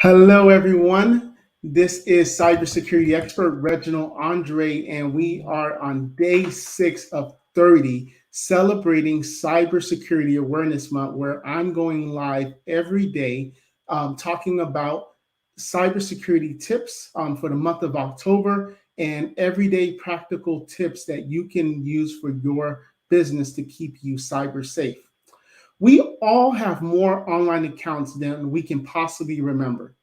Hello, everyone. This is cybersecurity expert Reginald Andre, and we are on day 6 of 30 celebrating Cybersecurity Awareness Month, where I'm going live every day talking about cybersecurity tips for the month of October and everyday practical tips that you can use for your business to keep you cyber safe. We all have more online accounts than we can possibly remember.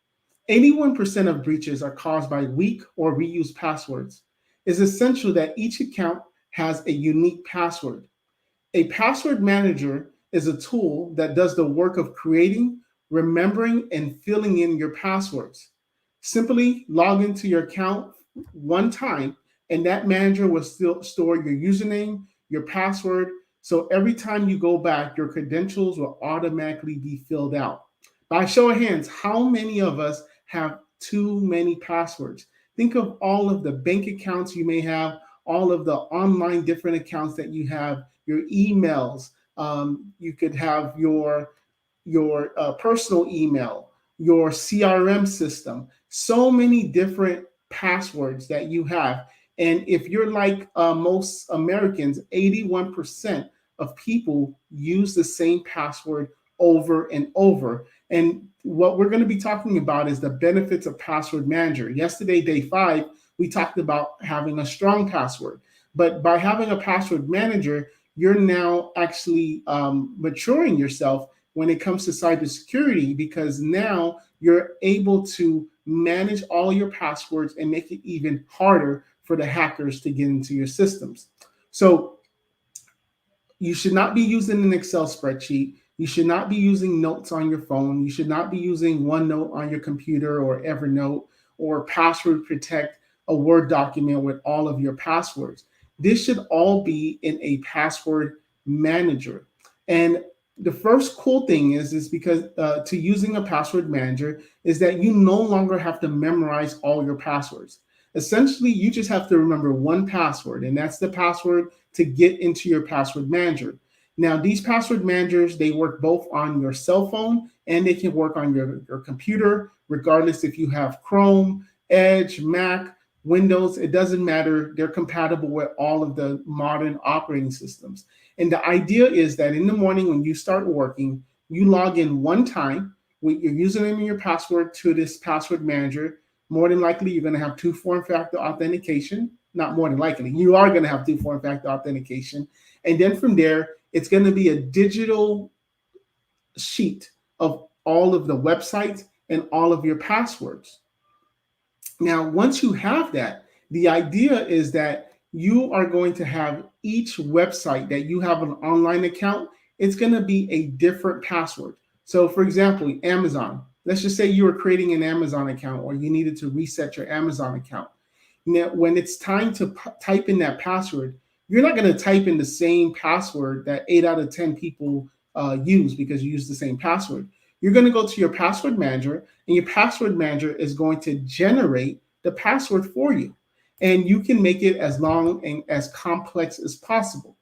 81% of breaches are caused by weak or reused passwords. It's essential that each account has a unique password. A password manager is a tool that does the work of creating, remembering, and filling in your passwords. Simply log into your account one time, and that manager will still store your username, your password. So every time you go back, your credentials will automatically be filled out. By show of hands, how many of us have too many passwords? Think of all of the bank accounts you may have, all of the online different accounts that you have, your emails. You could have your personal email, your CRM system. So many different passwords that you have. And if you're like most Americans, 81% of people use the same password over and over. And what we're going to be talking about is the benefits of password manager. Yesterday, day 5, we talked about having a strong password. But by having a password manager, you're now actually maturing yourself when it comes to cybersecurity, because now you're able to manage all your passwords and make it even harder for the hackers to get into your systems. So you should not be using an Excel spreadsheet. You should not be using notes on your phone. You should not be using OneNote on your computer or Evernote or password protect a Word document with all of your passwords. This should all be in a password manager. And the first cool thing is because to using a password manager is that you no longer have to memorize all your passwords. Essentially, you just have to remember one password, and that's the password to get into your password manager. Now, these password managers, they work both on your cell phone and they can work on your computer, regardless if you have Chrome, Edge, Mac, Windows, it doesn't matter. They're compatible with all of the modern operating systems. And the idea is that in the morning when you start working, you log in one time with your username and your password to this password manager. More than likely, you're going to have two-factor authentication. Not more than likely, you are going to have two-factor authentication. And then from there, it's going to be a digital sheet of all of the websites and all of your passwords. Now, once you have that, the idea is that you are going to have each website that you have an online account, it's going to be a different password. So, for example, Amazon. Let's just say you were creating an Amazon account or you needed to reset your Amazon account. Now, when it's time to type in that password, you're not going to type in the same password that 8 out of 10 people use because you use the same password. You're going to go to your password manager, and your password manager is going to generate the password for you. And you can make it as long and as complex as possible.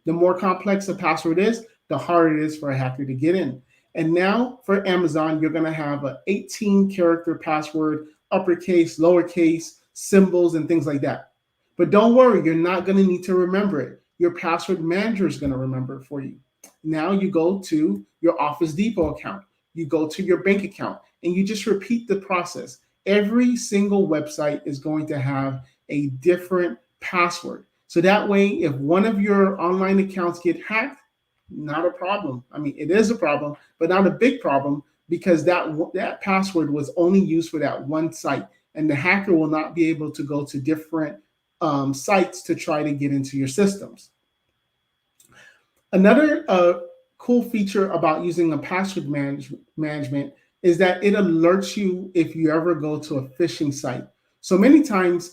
The more complex the password is, the harder it is for a hacker to get in. And now for Amazon, you're going to have an 18-character password, uppercase, lowercase, symbols, and things like that. But don't worry, you're not going to need to remember it. Your password manager is going to remember it for you. Now you go to your Office Depot account, you go to your bank account, and you just repeat the process. Every single website is going to have a different password. So that way, if one of your online accounts get hacked, not a problem. I mean, it is a problem, but not a big problem because that password was only used for that one site, and the hacker will not be able to go to different sites to try to get into your systems. Another cool feature about using a password management is that it alerts you if you ever go to a phishing site. So many times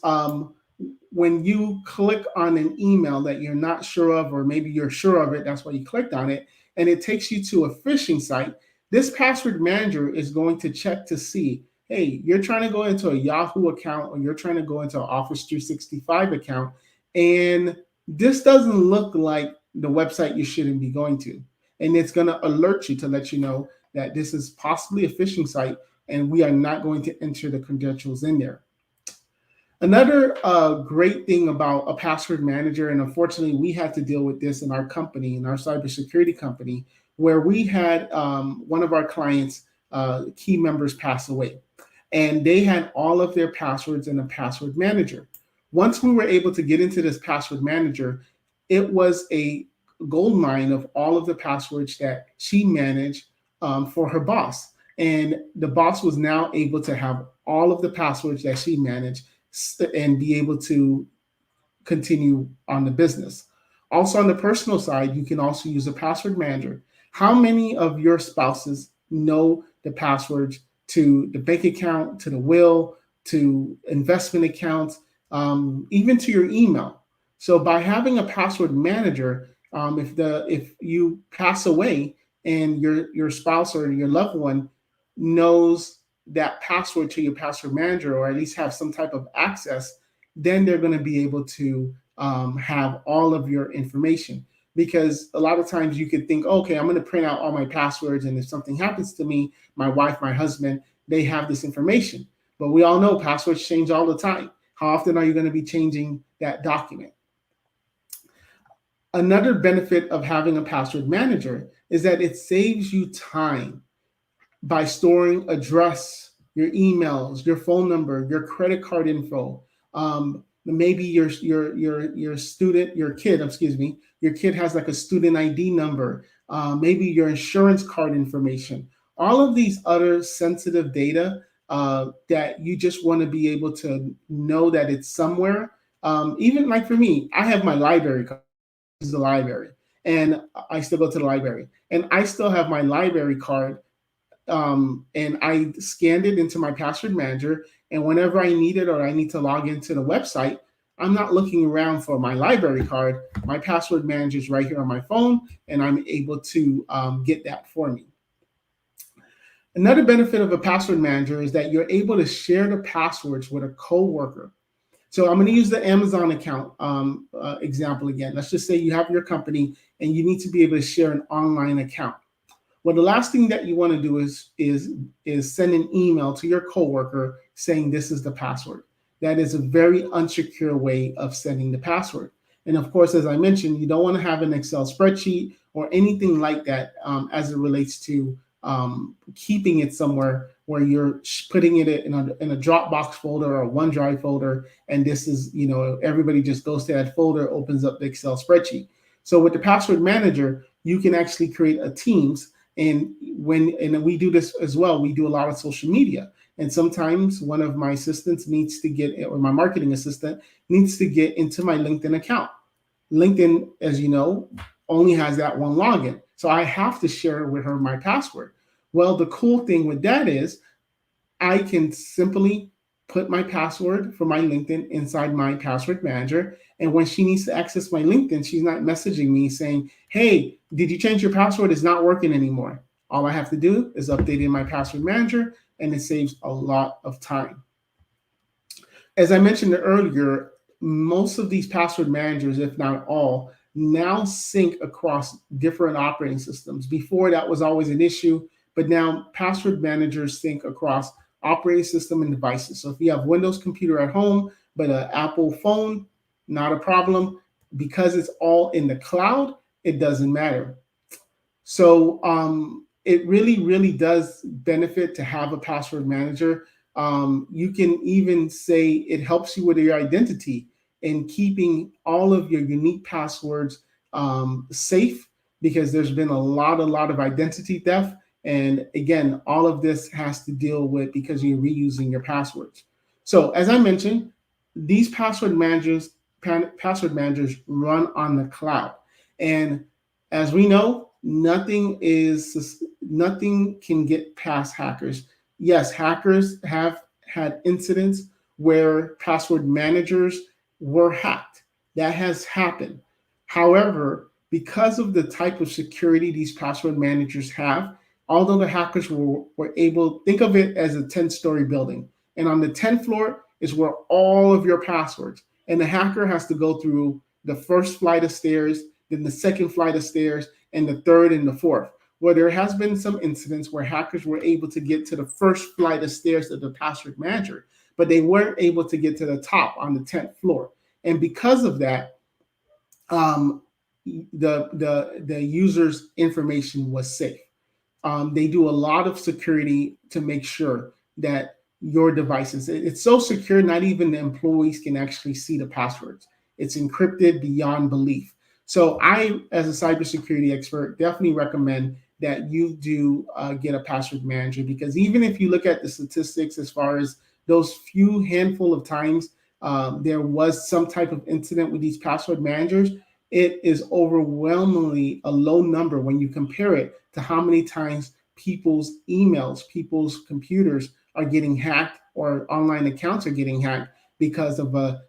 when you click on an email that you're not sure of, or maybe you're sure of it, that's why you clicked on it, and it takes you to a phishing site, this password manager is going to check to see, hey, you're trying to go into a Yahoo account or you're trying to go into an Office 365 account, and this doesn't look like the website you shouldn't be going to. And it's going to alert you to let you know that this is possibly a phishing site. and we are not going to enter the credentials in there. Another great thing about a password manager, and unfortunately we had to deal with this in our company, in our cybersecurity company, where we had one of our clients, key members pass away, and they had all of their passwords in a password manager. Once we were able to get into this password manager, it was a gold mine of all of the passwords that she managed for her boss. And the boss was now able to have all of the passwords that she managed and be able to continue on the business. Also, on the personal side, you can also use a password manager. How many of your spouses know the passwords to the bank account, to the will, to investment accounts, even to your email? So by having a password manager, if you pass away and your spouse or your loved one knows that password to your password manager, or at least have some type of access, then they're going to be able to have all of your information. Because a lot of times you could think, okay, I'm going to print out all my passwords, and if something happens to me, my wife, my husband, they have this information. But we all know passwords change all the time. How often are you going to be changing that document? Another benefit of having a password manager is that it saves you time by storing address, your emails, your phone number, your credit card info. Maybe your kid has like a student ID number. Maybe your insurance card information. All of these other sensitive data that you just want to be able to know that it's somewhere. Even like for me, I have my library card. This is the library, and I still go to the library, and I still have my library card, and I scanned it into my password manager. And whenever I need it or I need to log into the website, I'm not looking around for my library card. My password manager is right here on my phone, and I'm able to get that for me. Another benefit of a password manager is that you're able to share the passwords with a coworker. So I'm going to use the Amazon account example again. Let's just say you have your company and you need to be able to share an online account. Well, the last thing that you want to do is send an email to your coworker saying this is the password. That is a very unsecure way of sending the password. And of course, as I mentioned, you don't want to have an Excel spreadsheet or anything like that as it relates to keeping it somewhere where you're putting it in a Dropbox folder or a OneDrive folder. And this is, everybody just goes to that folder, opens up the Excel spreadsheet. So with the password manager, you can actually create a Teams. And we do this as well, we do a lot of social media. And sometimes one of my assistants needs to get, or my marketing assistant needs to get into my LinkedIn account. LinkedIn, as you know, only has that one login. So I have to share with her my password. Well, the cool thing with that is I can simply put my password for my LinkedIn inside my password manager. And when she needs to access my LinkedIn, she's not messaging me saying, hey, did you change your password? It's not working anymore. All I have to do is update in my password manager, and it saves a lot of time. As I mentioned earlier, most of these password managers, if not all, now sync across different operating systems. Before, that was always an issue, but now password managers sync across operating system and devices. So if you have Windows computer at home, but an Apple phone, not a problem. Because it's all in the cloud, it doesn't matter. So it really, really does benefit to have a password manager. You can even say it helps you with your identity and keeping all of your unique passwords safe, because there's been a lot of identity theft. And again, all of this has to deal with because you're reusing your passwords. So as I mentioned, these password managers run on the cloud. And as we know, nothing can get past hackers. Yes, hackers have had incidents where password managers were hacked. That has happened. However, because of the type of security these password managers have, although the hackers were able, think of it as a 10-story building. And on the 10th floor is where all of your passwords, and the hacker has to go through the first flight of stairs, then the second flight of stairs, and the third and the fourth. where there has been some incidents where hackers were able to get to the first flight of stairs of the password manager, but they weren't able to get to the top on the 10th floor. And because of that, um, the user's information was safe. They do a lot of security to make sure that your devices, it's so secure, not even the employees can actually see the passwords. It's encrypted beyond belief. So I, as a cybersecurity expert, definitely recommend that you do get a password manager, because even if you look at the statistics as far as those few handful of times there was some type of incident with these password managers, it is overwhelmingly a low number when you compare it to how many times people's emails, people's computers are getting hacked, or online accounts are getting hacked because of a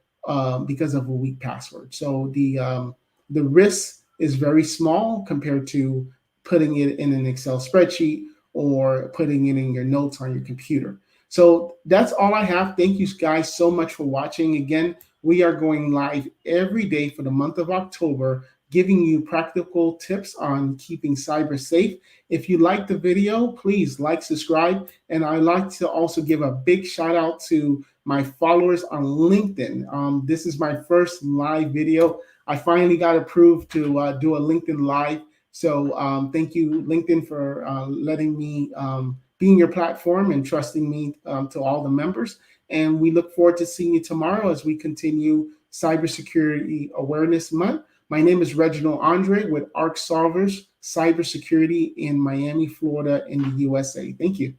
weak password. So the risk is very small compared to putting it in an Excel spreadsheet or putting it in your notes on your computer. So that's all I have. Thank you guys so much for watching. Again, we are going live every day for the month of October, giving you practical tips on keeping cyber safe. If you like the video, please like, subscribe, and I'd like to also give a big shout out to my followers on LinkedIn. This is my first live video. I finally got approved to do a LinkedIn live. So thank you, LinkedIn, for letting me be in your platform and trusting me to all the members. And we look forward to seeing you tomorrow as we continue Cybersecurity Awareness Month. My name is Reginald Andre with Arc Solvers Cybersecurity in Miami, Florida, in the USA. Thank you.